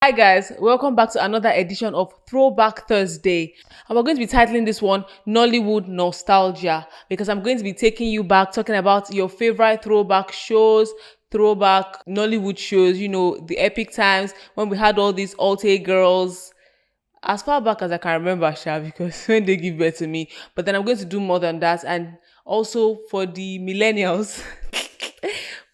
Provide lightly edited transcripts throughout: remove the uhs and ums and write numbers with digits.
Hi guys, welcome back to another edition of Throwback Thursday. And we're going to be titling this one Nollywood Nostalgia because I'm going to be taking you back, talking about your favorite throwback shows, throwback Nollywood shows, the epic times when we had all these alter girls as far back as I can remember, Sha, because when they give birth to me. But then I'm going to do more than that. And also for the millennials,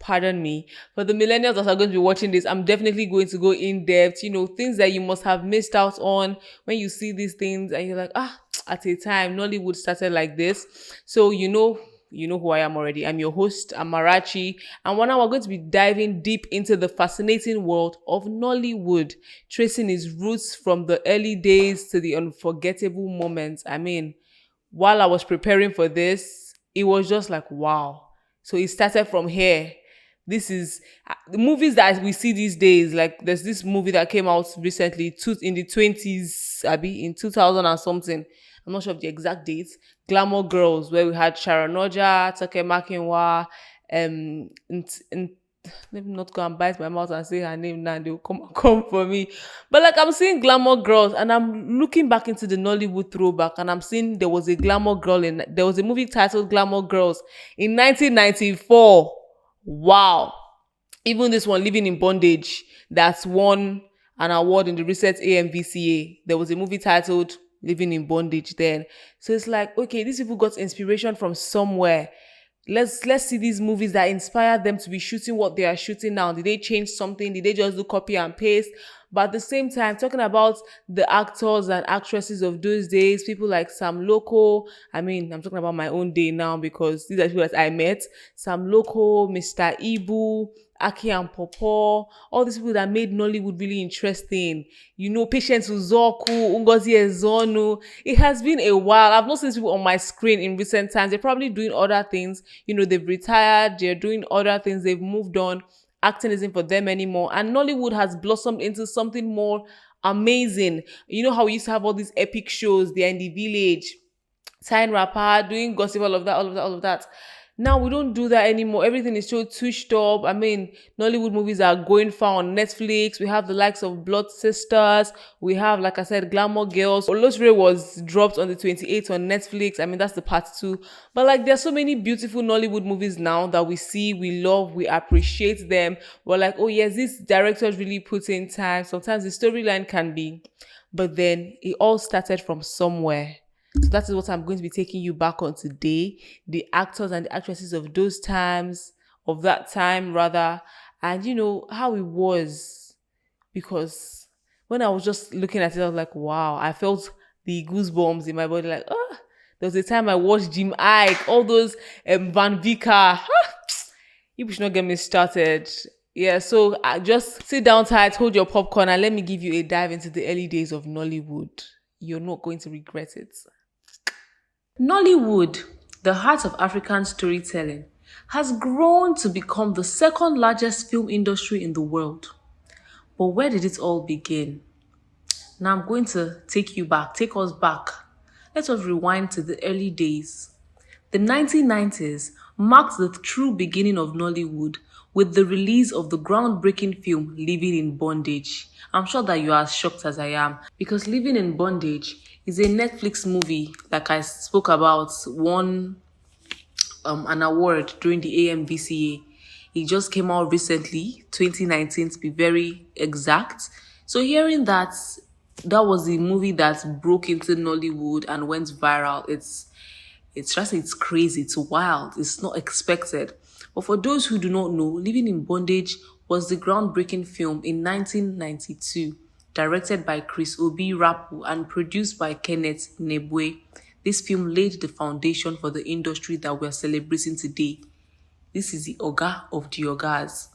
pardon me, for the millennials that are going to be watching this, I'm definitely going to go in depth, things that you must have missed out on when you see these things and you're like, at a time, Nollywood started like this. So, you know who I am already. I'm your host, Amarachi. And now we're going to be diving deep into the fascinating world of Nollywood, tracing its roots from the early days to the unforgettable moments. I mean, while I was preparing for this, it was just like, wow. So it started from here. This is the movies that we see these days. Like there's this movie that came out recently, in the 20s, Abby, in 2000 and something. I'm not sure of the exact dates. Glamour Girls, where we had Sharon Oja, Take Makinwa, and let me not go and bite my mouth and say her name now. They'll come for me. But like I'm seeing Glamour Girls, and I'm looking back into the Nollywood throwback, and I'm seeing there was a Glamour Girl there was a movie titled Glamour Girls in 1994. Wow. Even this one, Living in Bondage, that's won an award in the recent AMVCA. There was a movie titled Living in Bondage then. So it's like, okay, these people got inspiration from somewhere. Let's see these movies that inspired them to be shooting what they are shooting now. Did they change something? Did they just do copy and paste? But at the same time, talking about the actors and actresses of those days, people like Sam Loco. I mean, I'm talking about my own day now because these are people that I met. Sam Loco, Mr. Ibu, Aki and Popo, all these people that made Nollywood really interesting. Patience Uzoku, Ungozi Ezonu. It has been a while. I've not seen people on my screen in recent times. They're probably doing other things. They've retired, they're doing other things, they've moved on. Acting isn't for them anymore. And Nollywood has blossomed into something more amazing. You know how we used to have all these epic shows, they're in the village, sign rapper, doing gossip, all of that. Now we don't do that anymore. Everything is so touched up. I mean, Nollywood movies are going far on Netflix. We have the likes of Blood Sisters. We have, like I said, Glamour Girls. Olosre was dropped on the 28th on Netflix. I mean, that's the part two. But like, there's so many beautiful Nollywood movies now that we see, we love, we appreciate them. We're like, oh yes, this directors really put in time. Sometimes the storyline can be, but then it all started from somewhere. So that is what I'm going to be taking you back on today. The actors and the actresses of those times, of that time rather, and how it was. Because when I was just looking at it, I was like, wow, I felt the goosebumps in my body. Like, oh, there was a time I watched Jim Ike, all those Van Vika. You should not get me started. Yeah, so just sit down tight, hold your popcorn, and let me give you a dive into the early days of Nollywood. You're not going to regret it. Nollywood, the heart of African storytelling, has grown to become the second largest film industry in the world. But where did it all begin? Now I'm going to take us back. Let us rewind to the early days. The 1990s marked the true beginning of Nollywood with the release of the groundbreaking film Living in Bondage. I'm sure that you are as shocked as I am because Living in Bondage is a Netflix movie, like I spoke about, won an award during the AMVCA. It just came out recently, 2019 to be very exact. So hearing that was the movie that broke into Nollywood and went viral, it's crazy, it's wild, it's not expected. But for those who do not know, Living in Bondage was the groundbreaking film in 1992, directed by Chris Obi Rapu and produced by Kenneth Nebwe. This film laid the foundation for the industry that we're celebrating today. This is the Oga of the Ogas.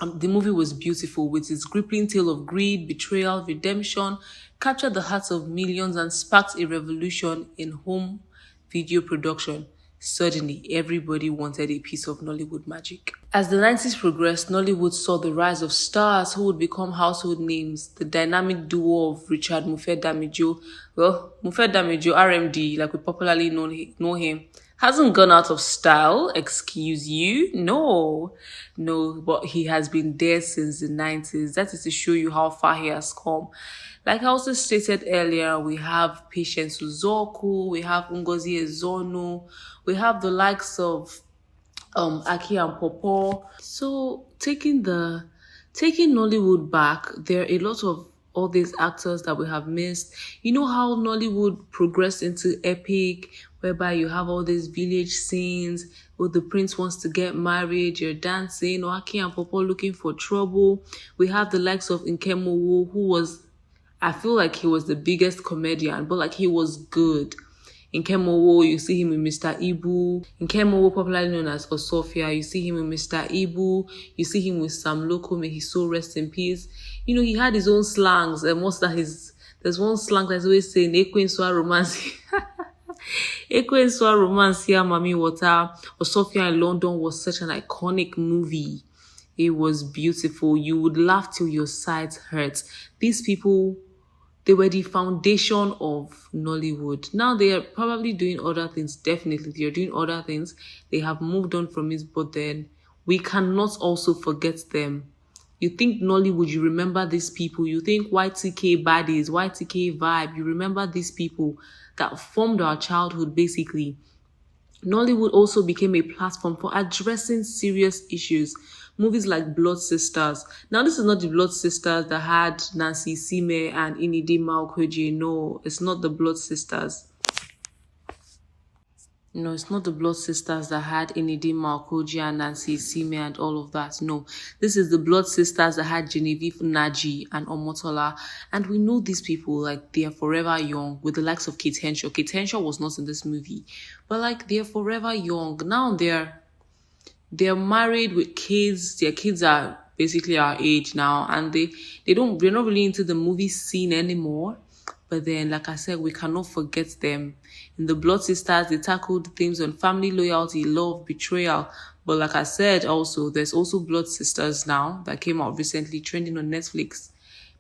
The movie was beautiful with its gripping tale of greed, betrayal, redemption, captured the hearts of millions and sparked a revolution in home video production. Suddenly, everybody wanted a piece of Nollywood magic. As the 90s progressed, Nollywood saw the rise of stars who would become household names. The dynamic duo of Richard Mufe Damijo, RMD, like we popularly know him, Hasn't gone out of style, excuse you. No, no, but he has been there since the 90s. That is to show you how far he has come. Like I also stated earlier, we have Patience Uzoku, we have Ngozi Ezono, we have the likes of Aki and Popo. So taking Nollywood back, there are a lot of all these actors that we have missed. You know how Nollywood progressed into epic, whereby you have all these village scenes where the prince wants to get married, you're dancing, or Aki and Popo looking for trouble. We have the likes of Nkemowo, who was, I feel like he was the biggest comedian, but like he was good. In Kemowo, you see him with Mr. Ibu. In Kemowo, popularly known as Osofia, you see him with Mr. Ibu. You see him with Sam Loco, may his soul rest in peace. You know, he had his own slangs. And what's that? There's one slang that's always saying, Ekwen Swa Romance. Ekwen Swa Romance, here, Mami Water. Osofia in London was such an iconic movie. It was beautiful. You would laugh till your sides hurt. These people, they were the foundation of Nollywood. Now they are probably doing other things. Definitely, they are doing other things. They have moved on from it, but then we cannot also forget them. You think Nollywood, you remember these people. You think YTK baddies, YTK vibe, you remember these people that formed our childhood basically. Nollywood also became a platform for addressing serious issues. Movies like Blood Sisters. Now, this is not the Blood Sisters that had Nancy Sime and Inidi Maokweji. No, it's not the Blood Sisters. No, it's not the Blood Sisters that had Inidi Maokweji and Nancy Sime and all of that. No, this is the Blood Sisters that had Genevieve, Nnaji, and Omotola. And we know these people, like, they are forever young with the likes of Kate Henshaw. Kate Henshaw was not in this movie, but like, they're forever young. Now they're married with kids. Their kids are basically our age now, and they're not really into the movie scene anymore. But then, like I said, we cannot forget them. In the Blood Sisters, they tackled themes on family loyalty, love, betrayal. But like I said, also there's also Blood Sisters now that came out recently, trending on Netflix.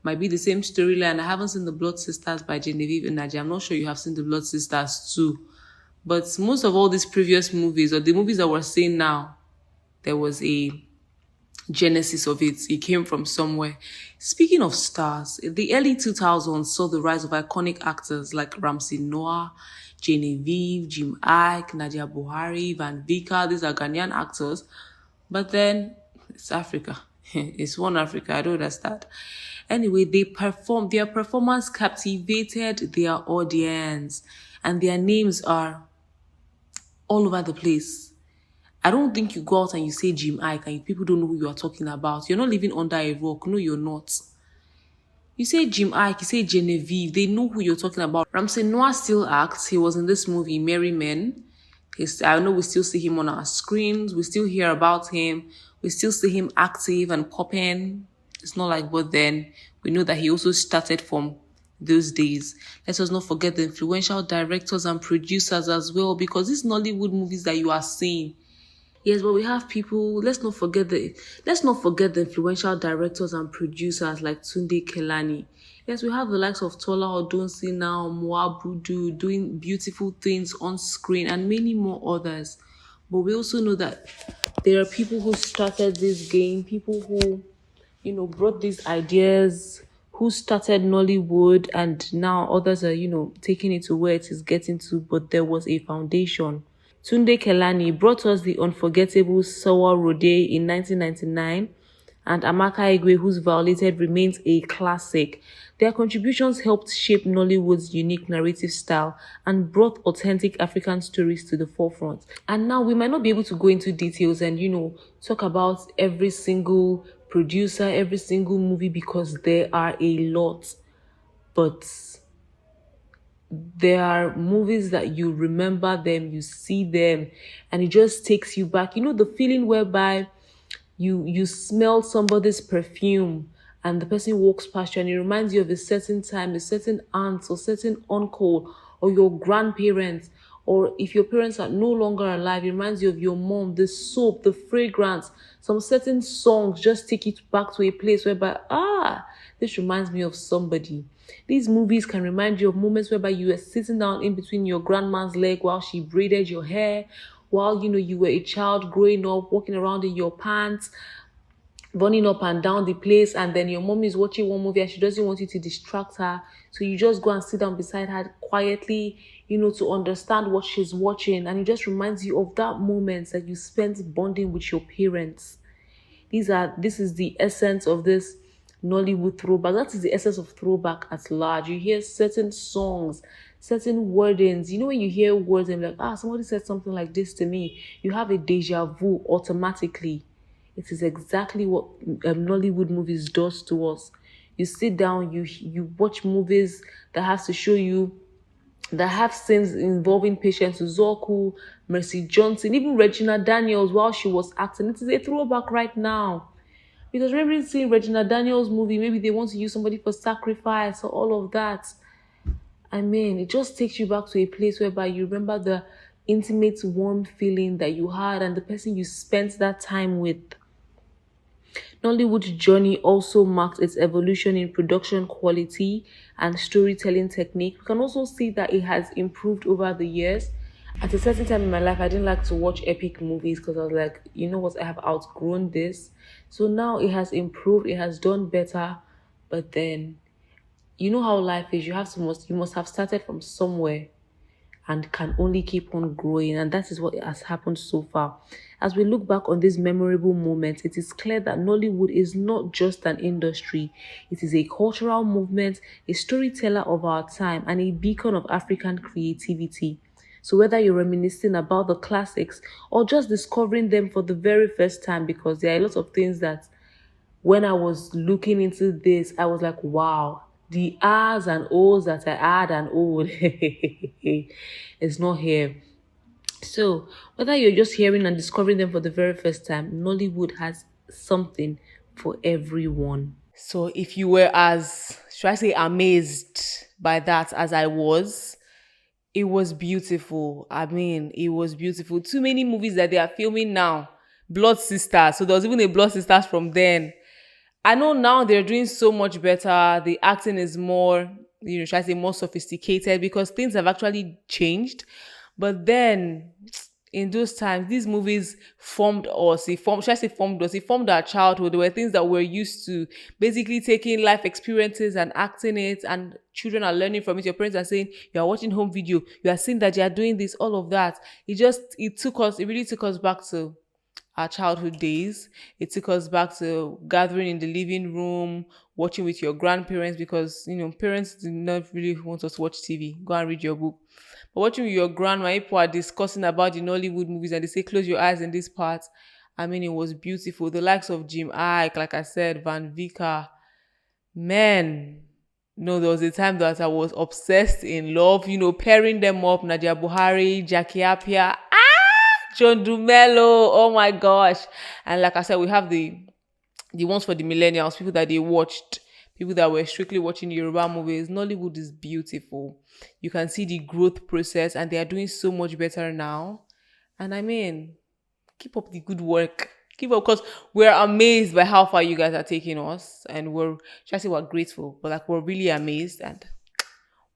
Might be the same storyline. I haven't seen the Blood Sisters by Genevieve and Nnaji. I'm not sure you have seen the Blood Sisters too. But most of all these previous movies, or the movies that we're seeing now, there was a genesis of it. It came from somewhere. Speaking of stars, the early 2000s saw the rise of iconic actors like Ramsey Nouah, Genevieve, Jim Ike, Nadia Buhari, Van Vika. These are Ghanaian actors. But then, it's Africa. It's one Africa. I don't understand. Anyway, their performance captivated their audience. And their names are all over the place. I don't think you go out and you say Jim Ike and people don't know who you are talking about. You're not living under a rock. No, you're not. You say Jim Ike, you say Genevieve, they know who you're talking about. Ramsey Nouah still acts. He was in this movie, Merry Men. I know we still see him on our screens. We still hear about him. We still see him active and popping. It's not like, but then we know that he also started from those days. Let us not forget the influential directors and producers as well, because these Nollywood movies that you are seeing, yes, but we have people. Let's not forget the influential directors and producers like Tunde Kelani. Yes, we have the likes of Tola Odunsi now, Moabudu doing beautiful things on screen, and many more others. But we also know that there are people who started this game, people who, brought these ideas, who started Nollywood, and now others are, taking it to where it is getting to. But there was a foundation. Tunde Kelani brought us the unforgettable Sawa Rode in 1999, and Amaka Igwe, whose Violated remains a classic. Their contributions helped shape Nollywood's unique narrative style and brought authentic African stories to the forefront. And now we might not be able to go into details and, talk about every single producer, every single movie, because there are a lot. But there are movies that you remember them, you see them, and it just takes you back. The feeling whereby you smell somebody's perfume and the person walks past you and it reminds you of a certain time, a certain aunt or certain uncle or your grandparents, or if your parents are no longer alive, it reminds you of your mom, the soap, the fragrance. Some certain songs just take it back to a place whereby, this reminds me of somebody. These movies can remind you of moments whereby you were sitting down in between your grandma's leg while she braided your hair, while you were a child growing up, walking around in your pants, running up and down the place, and then your mom is watching one movie and she doesn't want you to distract her, so you just go and sit down beside her quietly, to understand what she's watching, and it just reminds you of that moment that you spent bonding with your parents. This is the essence of this Nollywood throwback. That is the essence of throwback at large. You hear certain songs, certain wordings. When you hear words and you're like, somebody said something like this to me, you have a deja vu automatically. It is exactly what Nollywood movies does to us. You sit down, you watch movies that has to show you, that have scenes involving Patience Uzoku, Mercy Johnson, even Regina Daniels while she was acting. It is a throwback right now. Because maybe seeing Regina Daniels movie, maybe they want to use somebody for sacrifice or all of that. I mean, it just takes you back to a place whereby you remember the intimate, warm feeling that you had and the person you spent that time with. Nollywood's journey also marked its evolution in production quality and storytelling technique. We can also see that it has improved over the years. At a certain time in my life, I didn't like to watch epic movies because I was like, you know what, I have outgrown this. So now it has improved, it has done better. But then, you know how life is. You must have started from somewhere and can only keep on growing. And that is what has happened so far. As we look back on these memorable moments, it is clear that Nollywood is not just an industry. It is a cultural movement, a storyteller of our time, and a beacon of African creativity. So whether you're reminiscing about the classics or just discovering them for the very first time, because there are a lot of things that when I was looking into this, I was like, wow, the R's and O's that I add and O is not here. So, whether you're just hearing and discovering them for the very first time, Nollywood has something for everyone. So, if you were as, should I say, amazed by that as I was, it was beautiful. I mean, it was beautiful. Too many movies that they are filming now. Blood Sisters. So, there was even a Blood Sisters from then. I know now they're doing so much better. The acting is more, should I say, more sophisticated because things have actually changed. But then, in those times, these movies formed us. Should I say formed us? It formed our childhood. There were things that we're used to. Basically, taking life experiences and acting it, and children are learning from it. Your parents are saying, you are watching home video. You are seeing that you are doing this, all of that. It really took us back to our childhood days. It took us back to gathering in the living room, watching with your grandparents because parents did not really want us to watch TV. Go and read your book. But watching with your grandma, people are discussing about the Nollywood movies and they say close your eyes in this part. I mean, it was beautiful. The likes of Jim Ike, like I said, Van Vika, man. No, there was a time that I was obsessed in love, pairing them up, Nadia Buhari, Jackie Appiah, John Dumelo, oh my gosh. And like I said, we have the ones for the millennials, people that they watched, people that were strictly watching Yoruba movies. Nollywood is beautiful. You can see the growth process and they are doing so much better now. And I mean, keep up the good work. Keep up because we're amazed by how far you guys are taking us. And we're grateful, but like we're really amazed and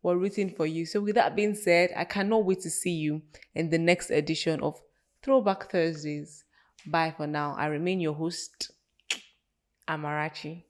we're rooting for you. So with that being said, I cannot wait to see you in the next edition of Throwback Thursdays. Bye for now. I remain your host, Amarachi.